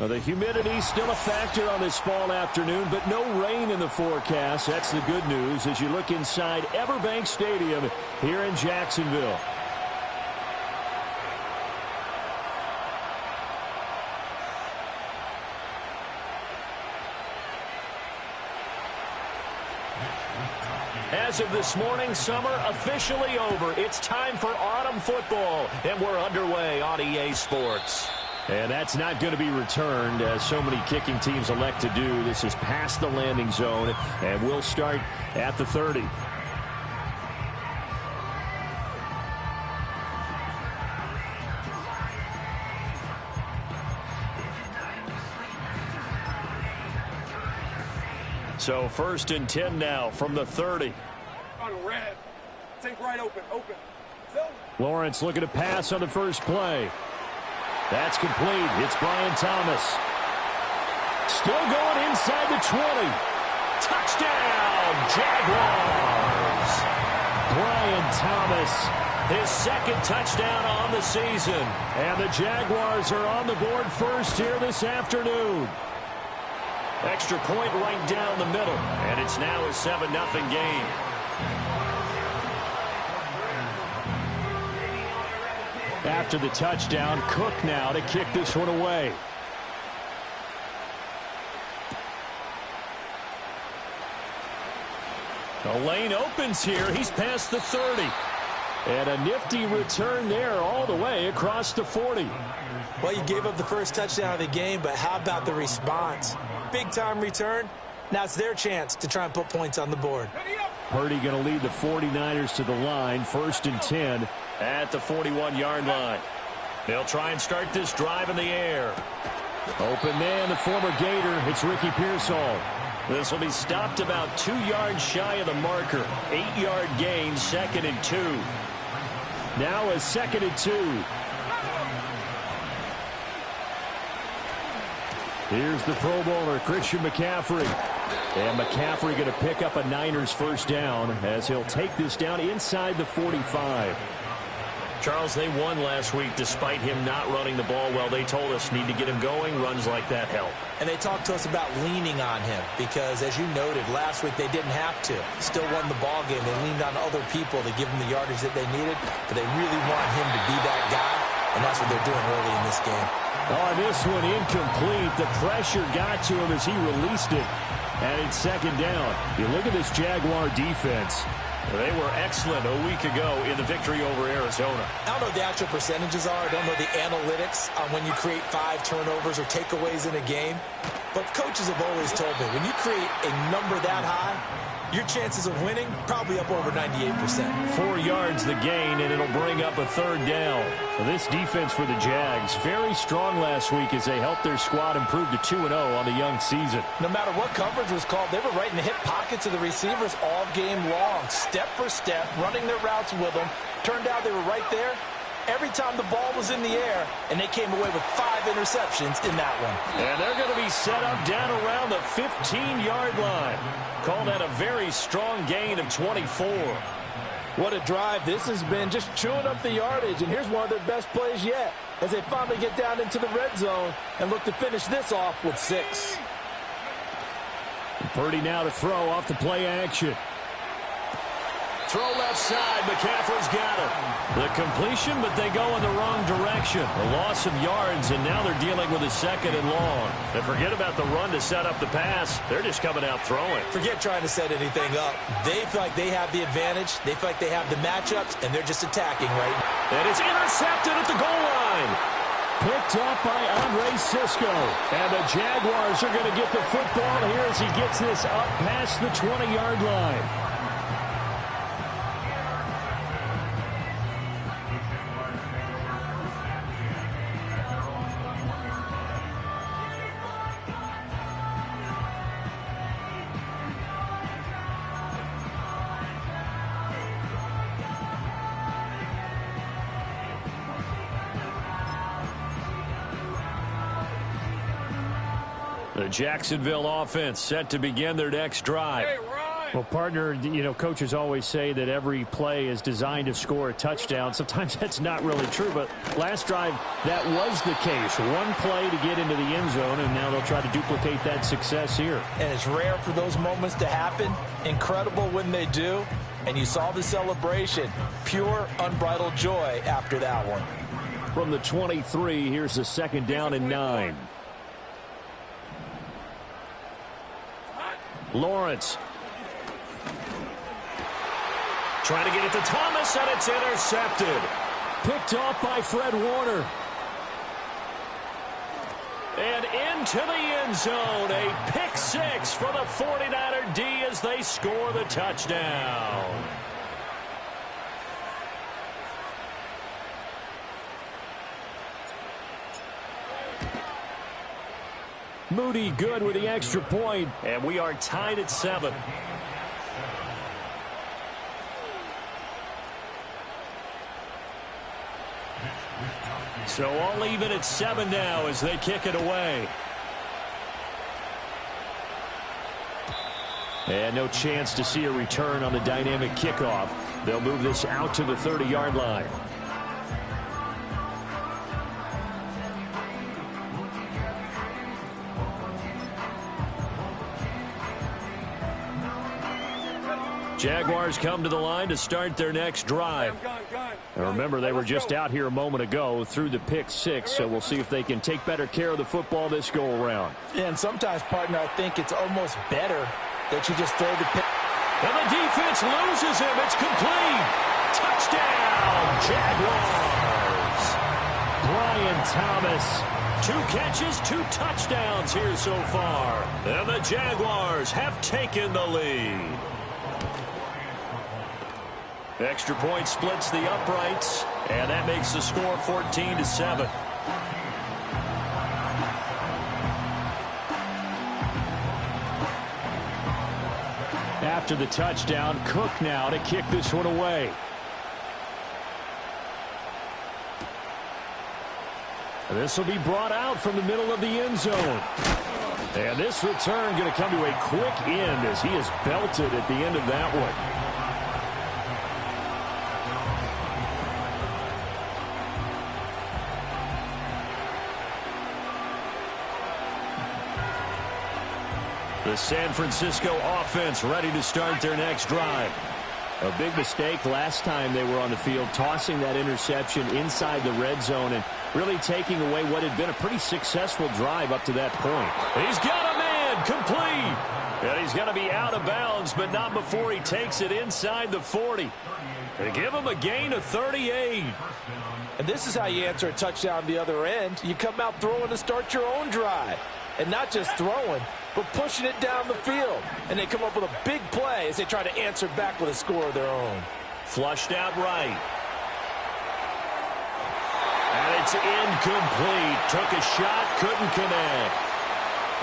Well, the humidity's still a factor on this fall afternoon, but no rain in the forecast. That's the good news as you look inside Everbank Stadium here in Jacksonville. As of this morning, summer officially over. It's time for autumn football, and we're underway on EA Sports. And that's not going to be returned, as so many kicking teams elect to do. This is past the landing zone, and we'll start at the 30. So 1st and 10 now from the 30. On red. Take right open. Lawrence looking to pass on the first play. That's complete. It's Brian Thomas. Still going inside the 20. Touchdown, Jaguars. Brian Thomas, his second touchdown on the season. And the Jaguars are on the board first here this afternoon. Extra point right down the middle. And it's now a 7-0 game. After the touchdown, Cook now to kick this one away. The lane opens here. He's past the 30. And a nifty return there all the way across the 40. Well, you gave up the first touchdown of the game, but how about the response? Big-time return. Now it's their chance to try and put points on the board. Purdy going to lead the 49ers to the line. 1st and 10 at the 41-yard line. They'll try and start this drive in the air. Open man, the former Gator. It's Ricky Pearsall. This will be stopped about 2 yards shy of the marker. 8-yard gain, 2nd and 2. Now a 2nd and 2. Here's the Pro Bowler, Christian McCaffrey. And McCaffrey going to pick up a Niners first down as he'll take this down inside the 45. Charles, they won last week despite him not running the ball well. They told us need to get him going. Runs like that help. And they talked to us about leaning on him because, as you noted, last week they didn't have to. Still won the ball game. They leaned on other people to give them the yardage that they needed, but they really want him to be that guy, and that's what they're doing early in this game. On this one, incomplete. The pressure got to him as he released it. And it's 2nd down. You look at this Jaguar defense. They were excellent a week ago in the victory over Arizona. I don't know what the actual percentages are. I don't know the analytics on when you create 5 turnovers or takeaways in a game. But coaches have always told me, when you create a number that high, your chances of winning probably up over 98%. 4 yards the gain, and it'll bring up a 3rd down. So this defense for the Jags, very strong last week as they helped their squad improve to 2-0 on the young season. No matter what coverage was called, they were right in the hip pockets of the receivers all game long, step for step, running their routes with them. Turned out they were right there every time the ball was in the air, and they came away with 5 interceptions in that one. And they're going to be set up down around the 15-yard line. Call that a very strong gain of 24. What a drive this has been, just chewing up the yardage, and here's one of their best plays yet as they finally get down into the red zone and look to finish this off with 6. Purdy now to throw off the play action. Throw left side. McCaffrey's got it. The completion, but they go in the wrong direction. A loss of yards, and now they're dealing with a 2nd and long. And forget about the run to set up the pass. They're just coming out throwing. Forget trying to set anything up. They feel like they have the advantage. They feel like they have the matchups, and they're just attacking right now. And it's intercepted at the goal line. Picked up by Andre Sisco. And the Jaguars are going to get the football here as he gets this up past the 20-yard line. The Jacksonville offense set to begin their next drive. Hey, Ryan. Well, partner, you know, coaches always say that every play is designed to score a touchdown. Sometimes that's not really true, but last drive, that was the case. One play to get into the end zone, and now they'll try to duplicate that success here. And it's rare for those moments to happen. Incredible when they do. And you saw the celebration. Pure, unbridled joy after that one. From the 23, here's the 2nd down and 9. Lawrence. Trying to get it to Thomas, and it's intercepted. Picked off by Fred Warner. And into the end zone. A pick 6 for the 49er D as they score the touchdown. Moody good with the extra point. And we are tied at 7. So all even at 7 now as they kick it away. And no chance to see a return on the dynamic kickoff. They'll move this out to the 30-yard line. Jaguars come to the line to start their next drive. And remember, they were just out here a moment ago through the pick 6, so we'll see if they can take better care of the football this go-around. Yeah, and sometimes, partner, I think it's almost better that you just throw the pick. And the defense loses him. It's complete. Touchdown, Jaguars. Brian Thomas. 2 catches, 2 touchdowns here so far. And the Jaguars have taken the lead. Extra point splits the uprights, and that makes the score 14-7. After the touchdown, Cook now to kick this one away. And this will be brought out from the middle of the end zone. And this return going to come to a quick end as he is belted at the end of that one. The San Francisco offense ready to start their next drive. A big mistake last time they were on the field, tossing that interception inside the red zone and really taking away what had been a pretty successful drive up to that point. He's got a man, complete. And he's going to be out of bounds, but not before he takes it inside the 40. They give him a gain of 38. And this is how you answer a touchdown the other end. You come out throwing to start your own drive. And not just throwing, but pushing it down the field. And they come up with a big play as they try to answer back with a score of their own. Flushed out right. And it's incomplete. Took a shot, couldn't connect.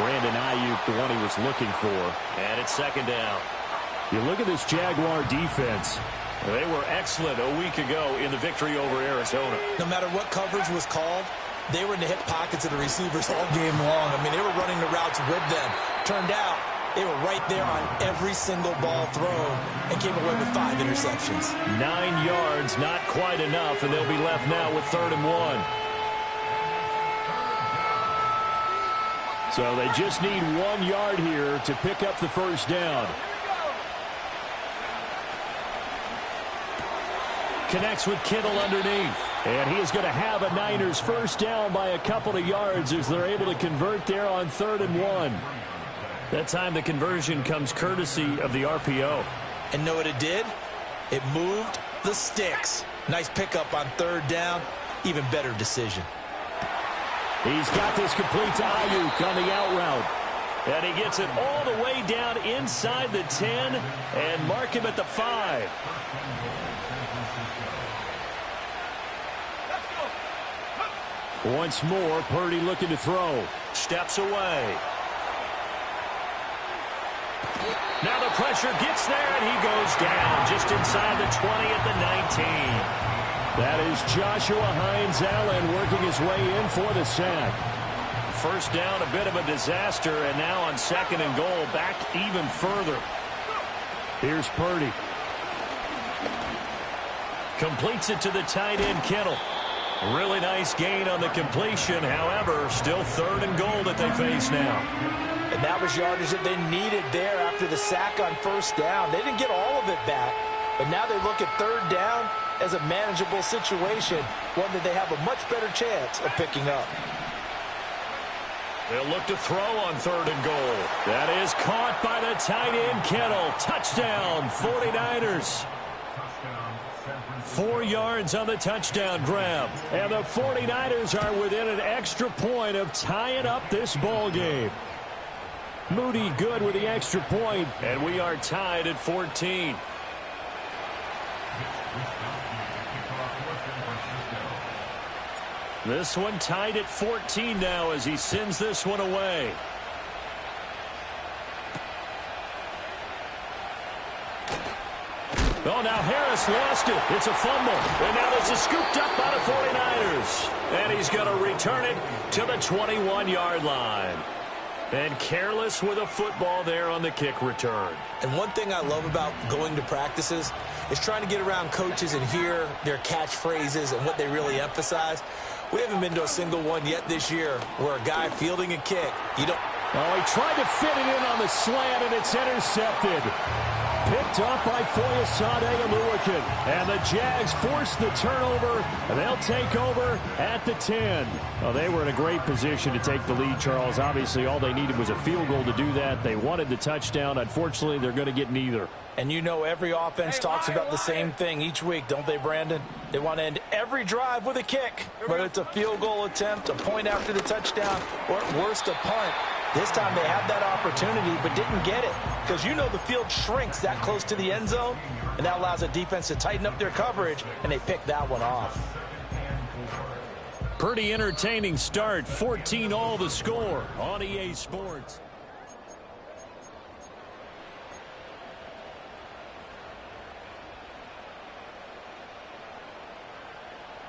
Brandon Ayuk, the one he was looking for. And it's 2nd down. You look at this Jaguar defense. They were excellent a week ago in the victory over Arizona. No matter what coverage was called, they were in the hip pockets of the receivers all game long. I mean, they were running the routes with them. Turned out, they were right there on every single ball thrown and came away with 5 interceptions. 9 yards, not quite enough, and they'll be left now with 3rd and 1. So they just need 1 yard here to pick up the first down. Connects with Kittle underneath. And he is going to have a Niners first down by a couple of yards as they're able to convert there on 3rd and 1. That time the conversion comes courtesy of the RPO. And know what it did? It moved the sticks. Nice pickup on 3rd down. Even better decision. He's got this complete to Ayuk on the out route. And he gets it all the way down inside the 10 and mark him at the 5. Once more, Purdy looking to throw. Steps away. Now the pressure gets there, and he goes down just inside the 20 at the 19. That is Joshua Hines-Allen working his way in for the sack. First down, a bit of a disaster, and now on 2nd and goal, back even further. Here's Purdy. Completes it to the tight end, Kittle. Really nice gain on the completion. However, still 3rd and goal that they face now. And that was yardage that they needed there after the sack on 1st down. They didn't get all of it back, but now they look at 3rd down as a manageable situation, one that they have a much better chance of picking up. They'll look to throw on 3rd and goal. That is caught by the tight end, Kittle. Touchdown, 49ers. 4 yards on the touchdown grab. And the 49ers are within an extra point of tying up this ball game. Moody good with the extra point, and we are tied at 14. This one tied at 14 now as he sends this one away. Oh, now Harris lost it. It's a fumble. And now this is scooped up by the 49ers. And he's going to return it to the 21-yard line. And careless with a football there on the kick return. And one thing I love about going to practices is trying to get around coaches and hear their catchphrases and what they really emphasize. We haven't been to a single one yet this year where a guy fielding a kick, you don't... Oh, he tried to fit it in on the slant, and it's intercepted. Picked up by Foyesade Oluwakin. And the Jags force the turnover, and they'll take over at the 10. Well, they were in a great position to take the lead, Charles. Obviously, all they needed was a field goal to do that. They wanted the touchdown. Unfortunately, they're going to get neither. And you know every offense talks about the same thing each week, don't they, Brandon? They want to end every drive with a kick, whether it's a field goal attempt, a point after the touchdown, or at worst, a punt. This time they had that opportunity but didn't get it because you know the field shrinks that close to the end zone, and that allows the defense to tighten up their coverage, and they pick that one off. Pretty entertaining start. 14 all the score on EA Sports.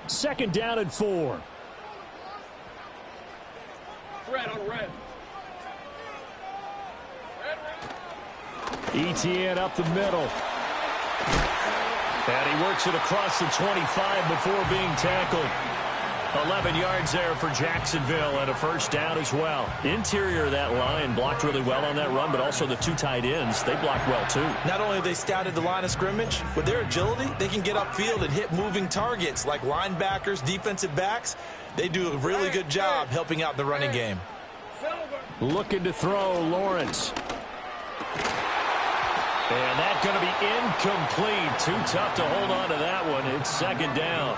Second down and 4. Red on red. ETN up the middle. And he works it across the 25 before being tackled. 11 yards there for Jacksonville and a first down as well. Interior of that line blocked really well on that run, but also the 2 tight ends, they blocked well too. Not only have they scouted the line of scrimmage, with their agility, they can get upfield and hit moving targets like linebackers, defensive backs. They do a really good job helping out the running game. Looking to throw, Lawrence. And that's going to be incomplete. Too tough to hold on to that one. It's second down.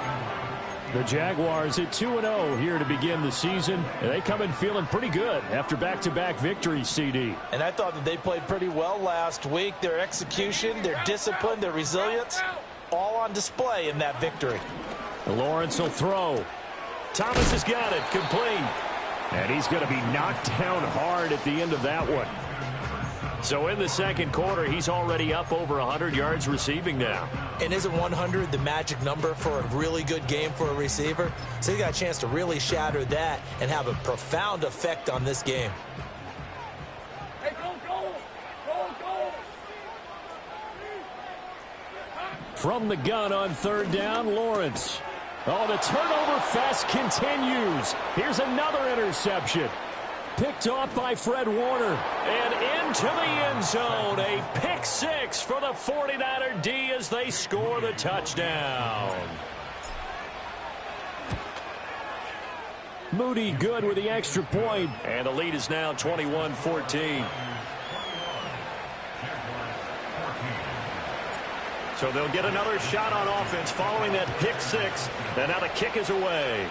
The Jaguars at 2-0 here to begin the season. And they come in feeling pretty good after back-to-back victories, CD. And I thought that they played pretty well last week. Their execution, their discipline, their resilience, all on display in that victory. Lawrence will throw. Thomas has got it. Complete. And he's going to be knocked down hard at the end of that one. So in the second quarter, he's already up over 100 yards receiving now. And isn't 100 the magic number for a really good game for a receiver? So he got a chance to really shatter that and have a profound effect on this game. Hey, go! From the gun on third down, Lawrence. Oh, the turnover fest continues. Here's another interception. Picked off by Fred Warner. And into the end zone. A pick six for the 49er D as they score the touchdown. Moody good with the extra point. And the lead is now 21-14. So they'll get another shot on offense following that pick six. And now the kick is away.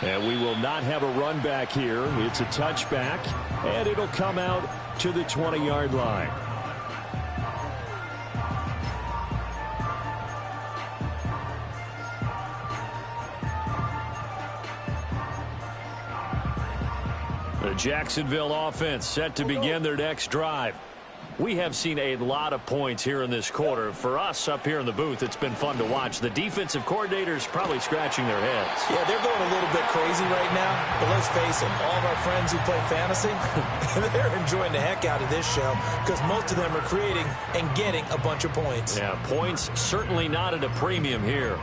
And we will not have a run back here. It's a touchback, and it'll come out to the 20-yard line. The Jacksonville offense set to begin their next drive. We have seen a lot of points here in this quarter. For us up here in the booth, it's been fun to watch. The defensive coordinators probably scratching their heads. Yeah, they're going a little bit crazy right now. But let's face it, all of our friends who play fantasy, they're enjoying the heck out of this show because most of them are creating and getting a bunch of points. Yeah, points certainly not at a premium here.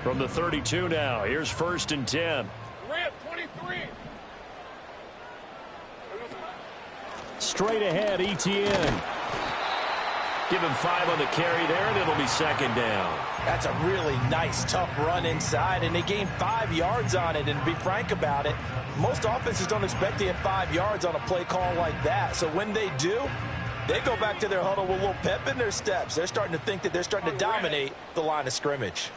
From the 32 now, here's 1st and 10. Red 23. Straight ahead, Etienne. Give him 5 on the carry there, and it'll be 2nd down. That's a really nice, tough run inside, and they gained 5 yards on it. And to be frank about it, most offenses don't expect to get 5 yards on a play call like that. So when they do, they go back to their huddle with a little pep in their steps. They're starting to think that they're starting to dominate the line of scrimmage.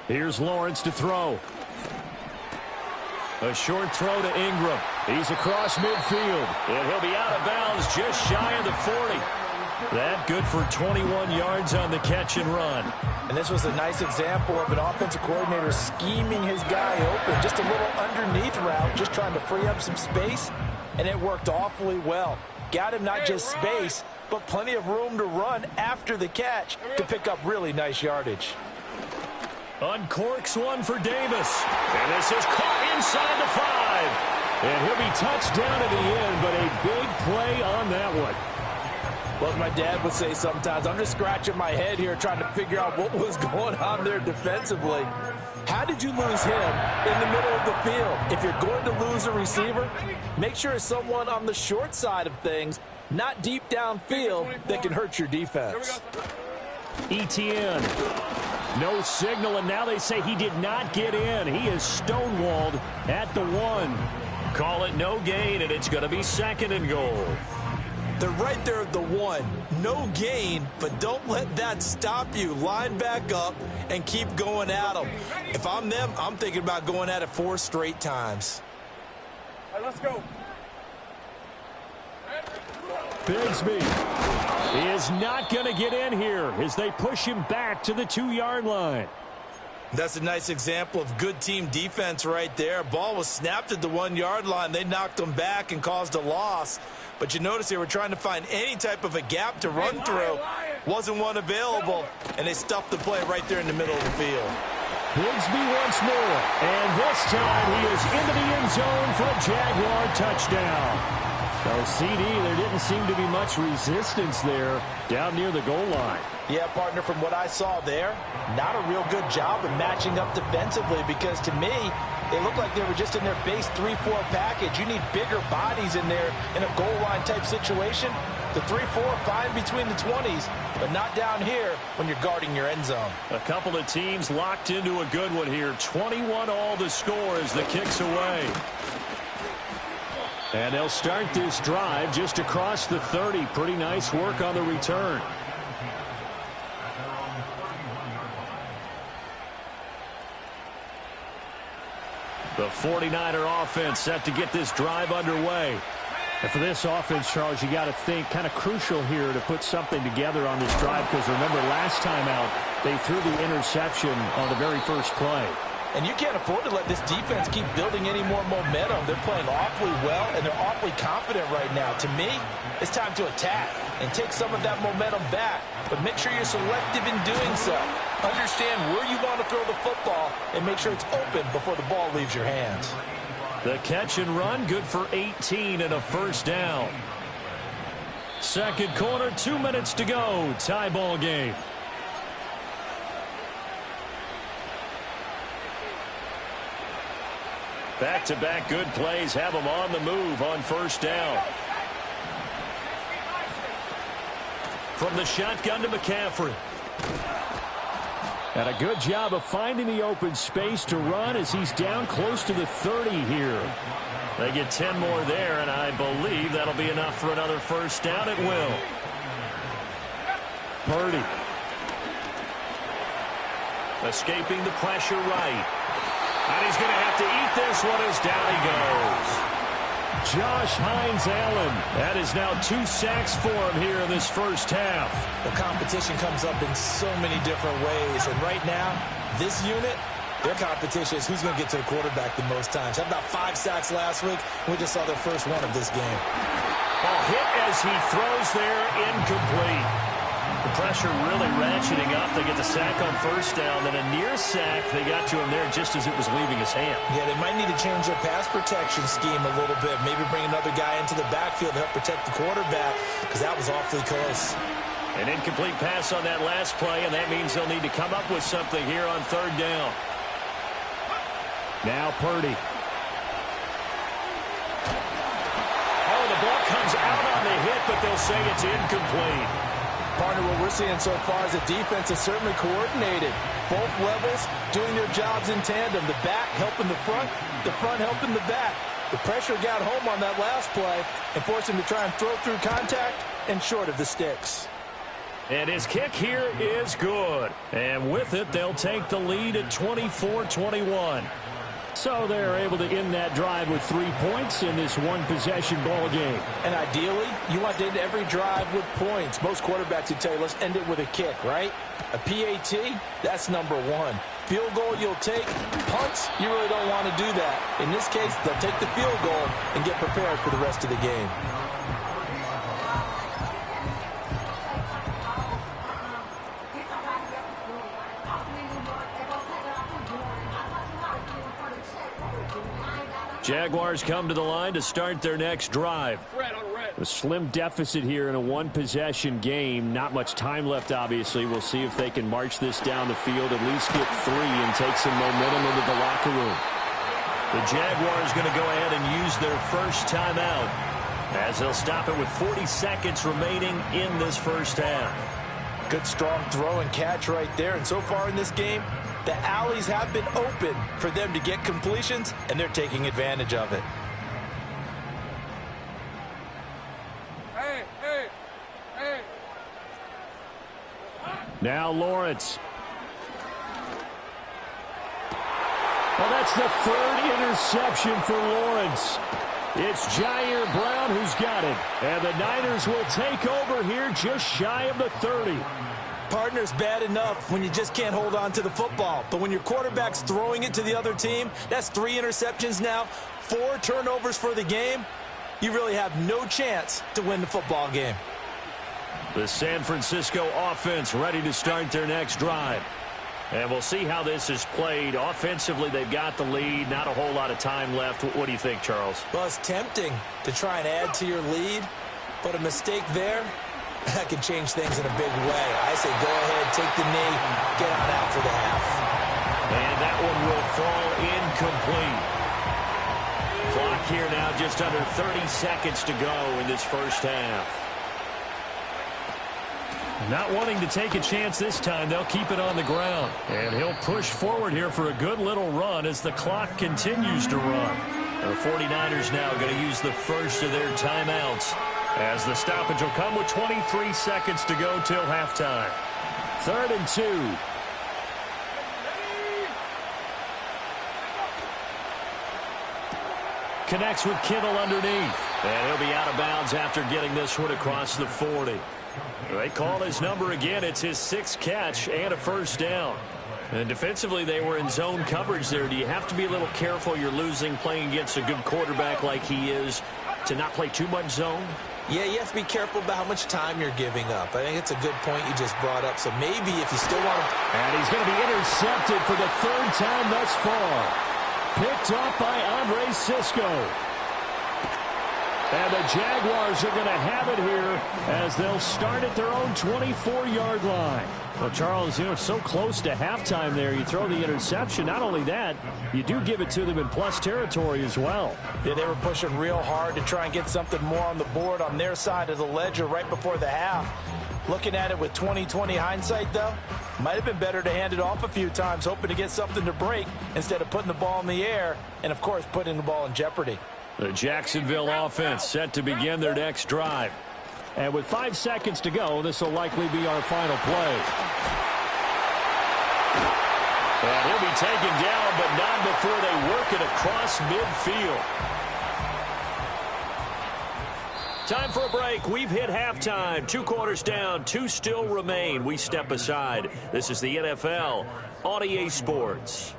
Here's Lawrence to throw. A short throw to Ingram. He's across midfield. And he'll be out of bounds just shy of the 40. That good for 21 yards on the catch and run. And this was a nice example of an offensive coordinator scheming his guy open. Just a little underneath route, just trying to free up some space. And it worked awfully well. Got him not just space, but plenty of room to run after the catch to pick up really nice yardage. Uncorks one for Davis. And this is caught inside the 5. And he'll be touched down at the end, but a big play on that one. Well, as my dad would say sometimes, I'm just scratching my head here trying to figure out what was going on there defensively. How did you lose him in the middle of the field? If you're going to lose a receiver, make sure it's someone on the short side of things, not deep downfield, that can hurt your defense. Etienne. No signal, and now they say he did not get in. He is stonewalled at the 1. Call it no gain, and it's going to be 2nd and goal. They're right there at the 1. No gain, but don't let that stop you. Line back up and keep going at them. If I'm them, I'm thinking about going at it 4 straight times. All right, let's go. Bigsby. He is not going to get in here as they push him back to the 2-yard line. That's a nice example of good team defense right there. Ball was snapped at the 1-yard line. They knocked him back and caused a loss. But you notice they were trying to find any type of a gap to run through. Wasn't one available, and they stuffed the play right there in the middle of the field. Bigsby once more, and this time he is into the end zone for a Jaguar touchdown. So, CD, there didn't seem to be much resistance there down near the goal line. Yeah, partner, from what I saw there, not a real good job of matching up defensively because to me, they looked like they were just in their base 3-4 package. You need bigger bodies in there in a goal line type situation. The 3-4, fine between the 20s, but not down here when you're guarding your end zone. A couple of teams locked into a good one here. 21-all the score as the kick's away. And they'll start this drive just across the 30. Pretty nice work on the return. The 49er offense set to get this drive underway. And for this offense, Charles, you got to think kind of crucial here to put something together on this drive because remember last time out, they threw the interception on the very first play. And you can't afford to let this defense keep building any more momentum. They're playing awfully well, and they're awfully confident right now. To me, it's time to attack and take some of that momentum back. But make sure you're selective in doing so. Understand where you want to throw the football and make sure it's open before the ball leaves your hands. The catch and run, good for 18 and a 1st down. Second quarter, 2 minutes to go. Tie ball game. Back-to-back good plays have them on the move on 1st down. From the shotgun to McCaffrey. And a good job of finding the open space to run as he's down close to the 30 here. They get 10 more there, and I believe that'll be enough for another 1st down. It will. Purdy. Escaping the pressure right. And he's going to have to eat this one as down he goes. Josh Hines-Allen. That is now 2 sacks for him here in this first half. The competition comes up in so many different ways. And right now, this unit, Their competition is who's going to get to the quarterback the most times. Had about 5 sacks last week. We just saw their first one of this game. Ball hit as he throws there, incomplete. The pressure really ratcheting up. They get the sack on first down. Then a near sack. They got to him there just as it was leaving his hand. Yeah, they might need to change their pass protection scheme a little bit. Maybe bring another guy into the backfield to help protect the quarterback, because that was awfully close. An incomplete pass on that last play, and that means they'll need to come up with something here on third down. Now Purdy. Oh, the ball comes out on the hit, but they'll say it's incomplete. Partner, what we're seeing so far is the defense is certainly coordinated. Both levels doing their jobs in tandem. The back helping the front helping the back. The pressure got home on that last play and forced him to try and throw through contact and short of the sticks. And his kick here is good. And with it, they'll take the lead at 24-21. So they're able to end that drive with 3 points in this one-possession ball game. And ideally, you want to end every drive with points. Most quarterbacks would tell you, let's end it with a kick, right? A PAT, that's number one. Field goal you'll take. Punts, you really don't want to do that. In this case, they'll take the field goal and get prepared for the rest of the game. Jaguars come to the line to start their next drive. A slim deficit here in a one-possession game. Not much time left, obviously. We'll see if they can march this down the field, at least get 3 and take some momentum into the locker room. The Jaguars going to go ahead and use their first timeout, as they'll stop it with 40 seconds remaining in this first half. Good strong throw and catch right there. And so far in this game, the alleys have been open for them to get completions, and they're taking advantage of it. Hey. Now Lawrence. Well, that's the 3rd interception for Lawrence. It's Jair Brown who's got it. And the Niners will take over here just shy of the 30. Partner's bad enough when you just can't hold on to the football. But when your quarterback's throwing it to the other team, that's 3 interceptions now, 4 turnovers for the game. You really have no chance to win the football game. The San Francisco offense ready to start their next drive. And we'll see how this is played. Offensively, they've got the lead. Not a whole lot of time left. What do you think, Charles? Well, it's tempting to try and add to your lead, but a mistake there, that can change things in a big way. I say go ahead, take the knee, get on out for the half. And that one will fall incomplete. Clock here now just under 30 seconds to go in this first half. Not wanting to take a chance this time, they'll keep it on the ground. And he'll push forward here for a good little run as the clock continues to run. The 49ers now going to use the first of their timeouts, as the stoppage will come with 23 seconds to go till halftime. 3rd and 2. Connects with Kittle underneath. And he'll be out of bounds after getting this one across the 40. They call his number again. It's his 6th catch and a first down. And defensively, they were in zone coverage there. Do you have to be a little careful? You're losing playing against a good quarterback like he is to not play too much zone? Yeah, you have to be careful about how much time you're giving up. I think it's a good point you just brought up. So maybe if you still want to... And he's going to be intercepted for the 3rd time thus far. Picked up by Andre Cisco. And the Jaguars are going to have it here as they'll start at their own 24-yard line. Well, Charles, you know, so close to halftime there. You throw the interception. Not only that, you do give it to them in plus territory as well. Yeah, they were pushing real hard to try and get something more on the board on their side of the ledger right before the half. Looking at it with 20/20 hindsight, though, might have been better to hand it off a few times, hoping to get something to break instead of putting the ball in the air and, of course, putting the ball in jeopardy. The Jacksonville offense set to begin their next drive. And with 5 seconds to go, this will likely be our final play. And he'll be taken down, but not before they work it across midfield. Time for a break. We've hit halftime. 2 quarters down, 2 still remain. We step aside. This is the NFL on EA Sports.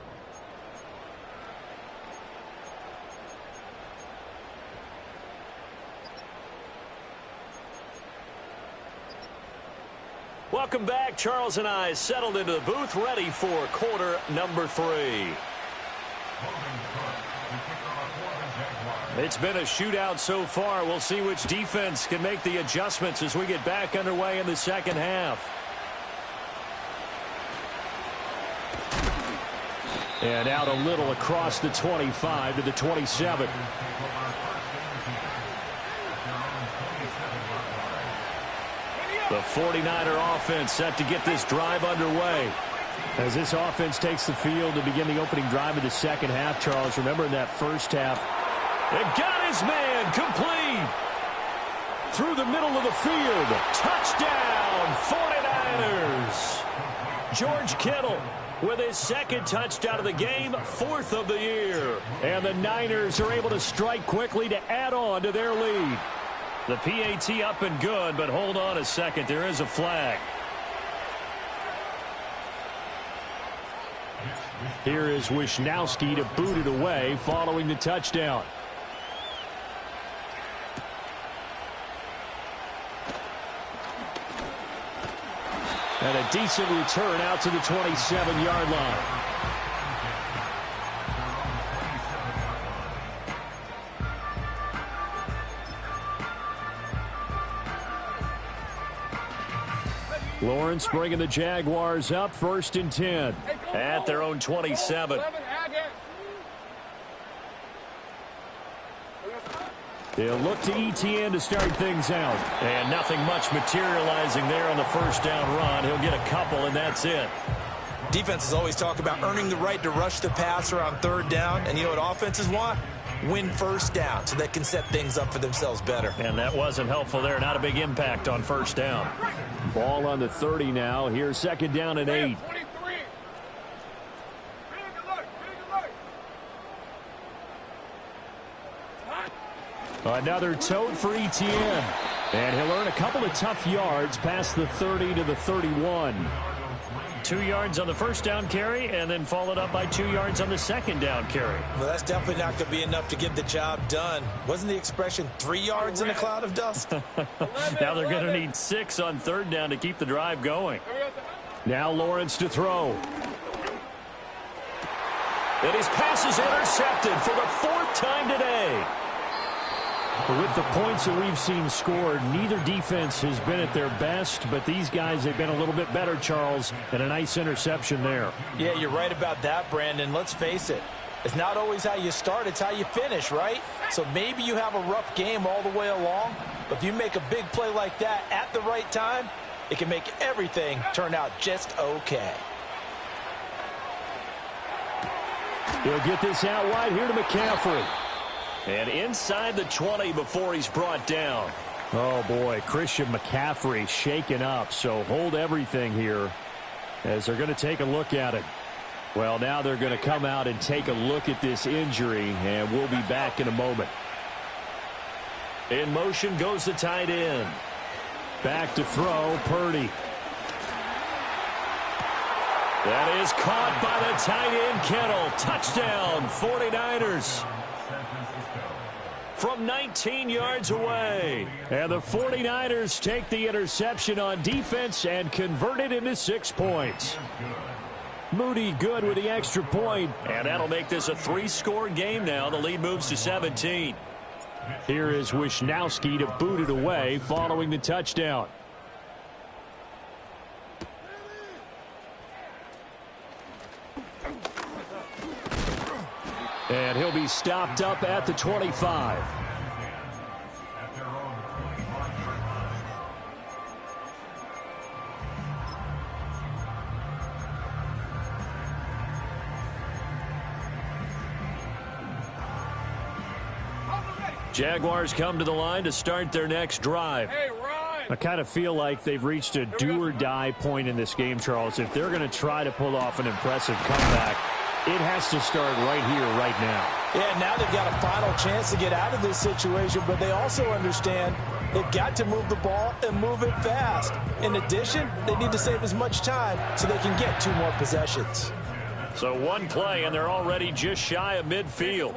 Welcome back. Charles and I settled into the booth, ready for quarter number 3. It's been a shootout so far. We'll see which defense can make the adjustments as we get back underway in the second half. And out a little across the 25 to the 27. The 49er offense set to get this drive underway. As this offense takes the field to begin the opening drive of the second half, Charles, remember in that first half, it got his man complete. Through the middle of the field. Touchdown, 49ers. George Kittle with his second touchdown of the game, 4th of the year. And the Niners are able to strike quickly to add on to their lead. The PAT up and good, but hold on a second. There is a flag. Here is Wisnowski to boot it away following the touchdown. And a decent return out to the 27-yard line. Lawrence bringing the Jaguars up, 1st and 10 at their own 27. They'll look to ETN to start things out. And nothing much materializing there on the first down run. He'll get a couple, and that's it. Defenses always talk about earning the right to rush the passer on 3rd down. And you know what offenses want? Win 1st down so they can set things up for themselves better. And that wasn't helpful there. Not a big impact on 1st down. Ball on the 30 now. Here's 2nd down and 8. Another tote for ETN. And he'll earn a couple of tough yards past the 30 to the 31. 2 yards on the first down carry, and then followed up by 2 yards on the second down carry. Well, that's definitely not going to be enough to get the job done. Wasn't the expression 3 yards in a cloud of dust? Now they're going to need 6 on 3rd down to keep the drive going. Now Lawrence to throw. And his pass is intercepted for the 4th time today. With the points that we've seen scored, neither defense has been at their best, but these guys have been a little bit better, Charles, and a nice interception there. Yeah, you're right about that, Brandon. Let's face it. It's not always how you start, it's how you finish, right? So maybe you have a rough game all the way along, but if you make a big play like that at the right time, it can make everything turn out just okay. He'll get this out wide here to McCaffrey. And inside the 20 before he's brought down. Oh, boy, Christian McCaffrey shaken up, so hold everything here as they're going to take a look at it. Well, now they're going to come out and take a look at this injury, and we'll be back in a moment. In motion goes the tight end. Back to throw, Purdy. That is caught by the tight end, Kittle. Touchdown, 49ers. From 19 yards away. And the 49ers take the interception on defense and convert it into 6 points. Moody good with the extra point. And that'll make this a 3-score game now. The lead moves to 17. Here is Wisnowski to boot it away following the touchdown. And he'll be stopped up at the 25. Jaguars come to the line to start their next drive. I kind of feel like they've reached a do-or-die point in this game, Charles. If they're going to try to pull off an impressive comeback, it has to start right here, right now. Yeah, now they've got a final chance to get out of this situation, but they also understand they've got to move the ball and move it fast. In addition, they need to save as much time so they can get 2 more possessions. So 1 play, and they're already just shy of midfield.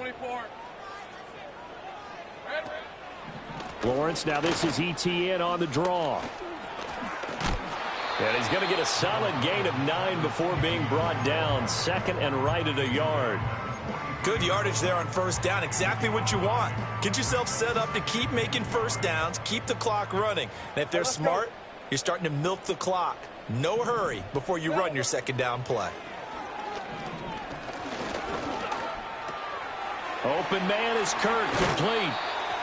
Lawrence, now this is ETN on the draw. And he's going to get a solid gain of 9 before being brought down. Second and right at a yard. Good yardage there on first down. Exactly what you want. Get yourself set up to keep making first downs. Keep the clock running. And if they're smart, you're starting to milk the clock. No hurry before you run your second down play. Open man is Kirk, complete.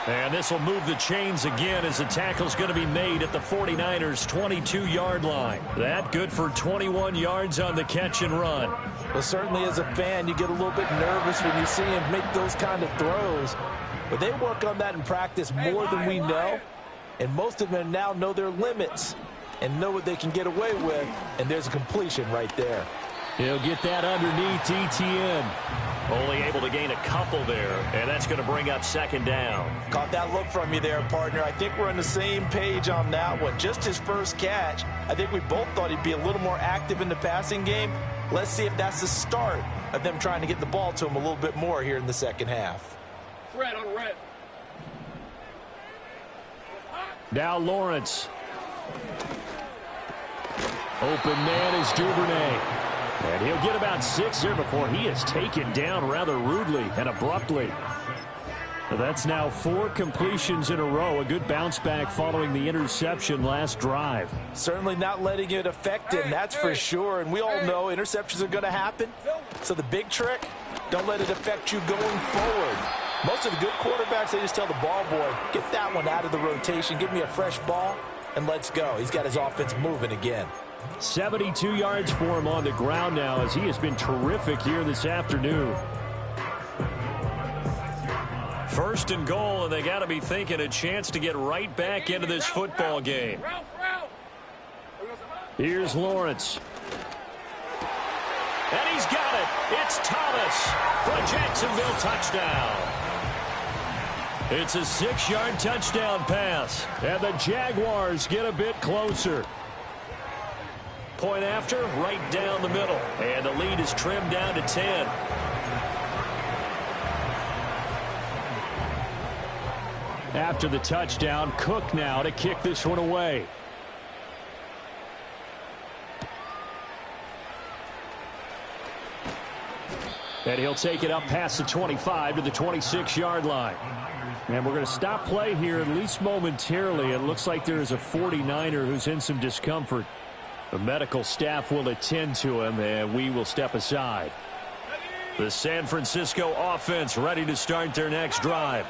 And this will move the chains again as the tackle's going to be made at the 49ers' 22-yard line. That good for 21 yards on the catch and run. Well, certainly as a fan, you get a little bit nervous when you see him make those kind of throws. But they work on that in practice more than we know. And most of them now know their limits and know what they can get away with. And there's a completion right there. He'll get that underneath ETN. Only able to gain a couple there, and that's going to bring up second down. Caught that look from you there, partner. I think we're on the same page on that one. Just his first catch. I think we both thought he'd be a little more active in the passing game. Let's see if that's the start of them trying to get the ball to him a little bit more here in the second half. Red on red. Now Lawrence. Open man is Duvernay. And he'll get about 6 here before he is taken down rather rudely and abruptly. That's now 4 completions in a row. A good bounce back following the interception last drive. Certainly not letting it affect him, that's for sure. And we all know interceptions are going to happen. So the big trick, don't let it affect you going forward. Most of the good quarterbacks, they just tell the ball boy, get that one out of the rotation, give me a fresh ball, and let's go. He's got his offense moving again. 72 yards for him on the ground now as he has been terrific here this afternoon. First and goal, and they got to be thinking a chance to get right back into this football game. Here's Lawrence. And he's got it. It's Thomas for a Jacksonville touchdown. It's a 6-yard touchdown pass, and the Jaguars get a bit closer. Point after, right down the middle. And the lead is trimmed down to 10. After the touchdown, Cook now to kick this one away. And he'll take it up past the 25 to the 26-yard line. And we're going to stop play here at least momentarily. It looks like there is a 49er who's in some discomfort. The medical staff will attend to him, and we will step aside. The San Francisco offense ready to start their next drive.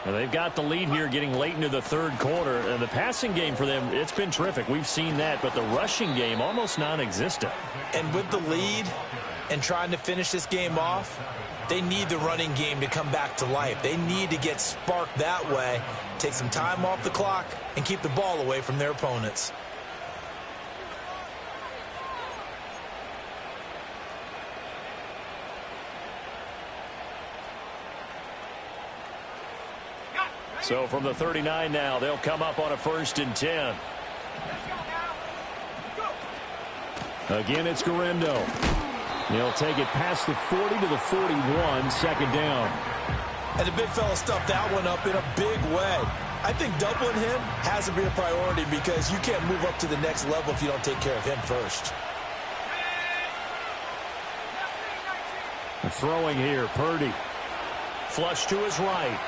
And they've got the lead here getting late into the third quarter. And the passing game for them, it's been terrific. We've seen that, but the rushing game almost non-existent. And with the lead and trying to finish this game off, they need the running game to come back to life. They need to get sparked that way, take some time off the clock, and keep the ball away from their opponents. So from the 39 now, they'll come up on a 1st and 10. Again, it's Garendo. He'll take it past the 40 to the 41, second down. And the big fella stuffed that one up in a big way. I think doubling him has to be a priority because you can't move up to the next level if you don't take care of him first. Throwing here, Purdy. Flush to his right.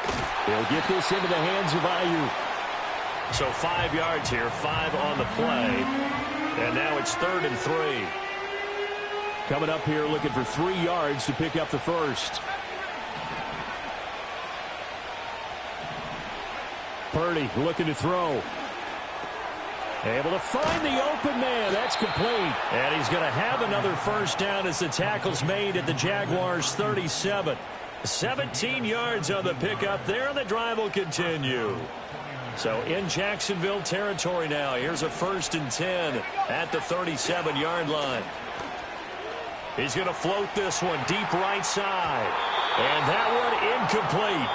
He'll get this into the hands of Ayuk. So 5 yards here, 5 on the play. And now it's 3rd and 3. Coming up here looking for 3 yards to pick up the first. Purdy looking to throw. Able to find the open man. That's complete. And he's going to have another first down as the tackle's made at the Jaguars' 37. 17 yards on the pickup there, and the drive will continue. So in Jacksonville territory now. Here's a 1st and 10 at the 37-yard line. He's going to float this one deep right side. And that one incomplete.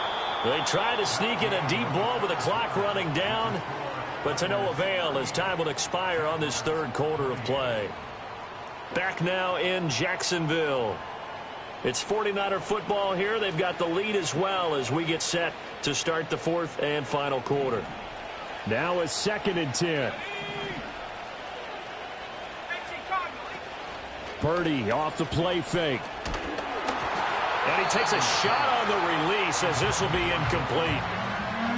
They try to sneak in a deep ball with the clock running down, but to no avail as time will expire on this third quarter of play. Back now in Jacksonville. It's 49er football here. They've got the lead as well as we get set to start the 4th and final quarter. Now a 2nd and 10. Purdy off the play fake. And he takes a shot on the release as this will be incomplete.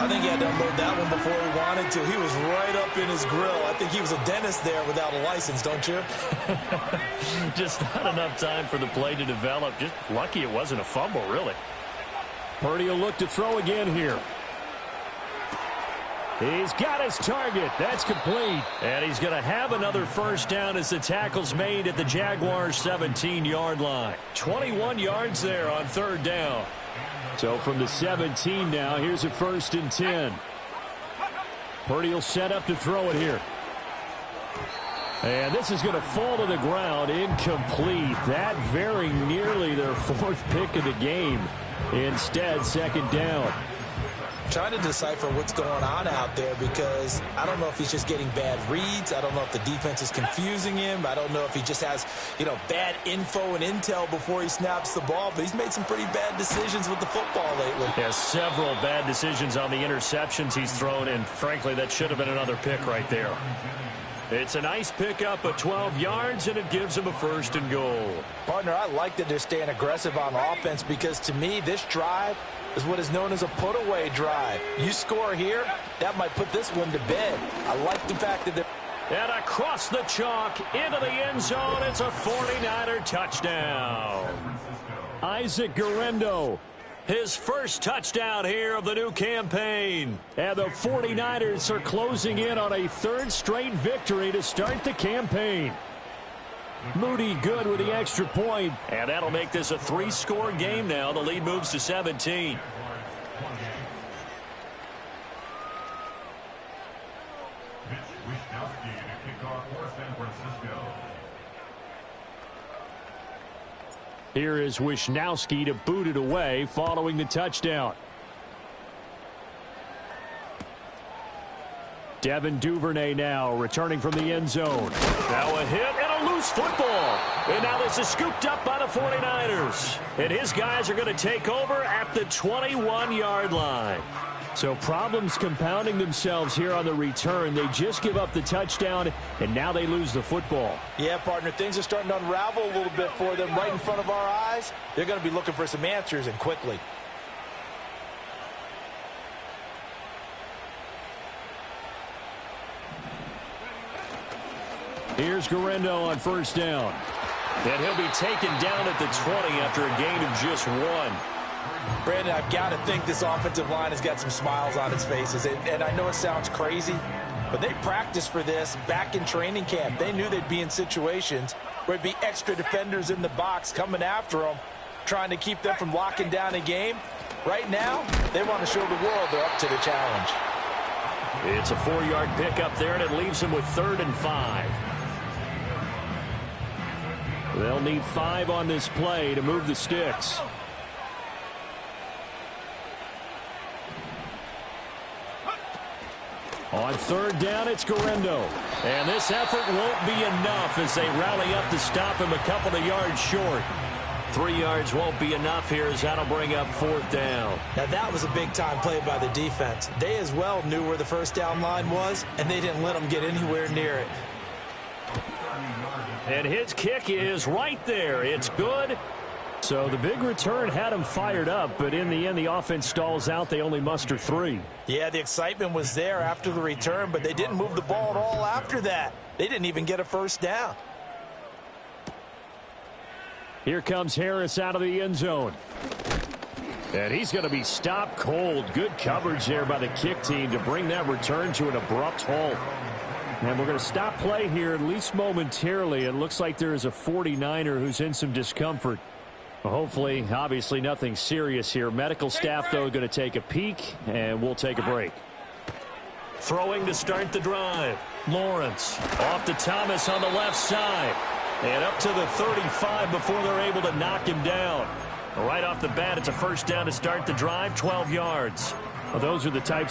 I think he had to unload that one before he wanted to. He was right up in his grill. I think he was a dentist there without a license, don't you? Just not enough time for the play to develop. Just lucky it wasn't a fumble, really. Purdy will look to throw again here. He's got his target. That's complete. And he's going to have another first down as the tackle's made at the Jaguars' 17-yard line. 21 yards there on third down. So from the 17 now, here's a 1st and 10. Purdy will set up to throw it here. And this is going to fall to the ground, incomplete. That very nearly their 4th pick of the game. Instead, 2nd down. Trying to decipher what's going on out there because I don't know if he's just getting bad reads. I don't know if the defense is confusing him. I don't know if he just has, bad info and intel before he snaps the ball. But he's made some pretty bad decisions with the football lately. Yeah, several bad decisions on the interceptions he's thrown, and frankly, that should have been another pick right there. It's a nice pickup of 12 yards, and it gives him a 1st and goal. Partner, I like that they're staying aggressive on offense because, to me, this drive is what is known as a put-away drive. You score here, that might put this one to bed. I like the fact that they're... And across the chalk, into the end zone, it's a 49er touchdown. Isaac Guerrero. His first touchdown here of the new campaign. And the 49ers are closing in on a 3rd straight victory to start the campaign. Moody good with the extra point. And that'll make this a 3-score game now. The lead moves to 17. Here is Wisnowski to boot it away following the touchdown. Devin Duvernay now returning from the end zone. Now a hit and a loose football. And now this is scooped up by the 49ers. And his guys are going to take over at the 21-yard line. So problems compounding themselves here on the return. They just give up the touchdown, and now they lose the football. Yeah, partner, things are starting to unravel a little bit for them right in front of our eyes. They're going to be looking for some answers, and quickly. Here's Guerrero on 1st down. And he'll be taken down at the 20 after a gain of just 1. Brandon, I've got to think this offensive line has got some smiles on its faces. And I know it sounds crazy, but they practiced for this back in training camp. They knew they'd be in situations where there'd be extra defenders in the box coming after them, trying to keep them from locking down a game. Right now, they want to show the world they're up to the challenge. It's a 4-yard pickup there, and it leaves them with 3rd and 5. They'll need 5 on this play to move the sticks. On 3rd down, it's Guerrero. And this effort won't be enough as they rally up to stop him a couple of yards short. 3 yards won't be enough here as that'll bring up 4th down. Now that was a big-time play by the defense. They as well knew where the 1st down line was, and they didn't let them get anywhere near it. And his kick is right there. It's good. So the big return had him fired up, but in the end, the offense stalls out. They only muster 3. Yeah, the excitement was there after the return, but they didn't move the ball at all after that. They didn't even get a 1st down. Here comes Harris out of the end zone. And he's going to be stopped cold. Good coverage there by the kick team to bring that return to an abrupt halt. And we're going to stop play here, at least momentarily. It looks like there is a 49er who's in some discomfort. Hopefully, obviously nothing serious here. Medical staff, though, going to take a peek, and we'll take a break. Throwing to start the drive. Lawrence off to Thomas on the left side. And up to the 35 before they're able to knock him down. Right off the bat, it's a 1st down to start the drive, 12 yards. Well, those are the types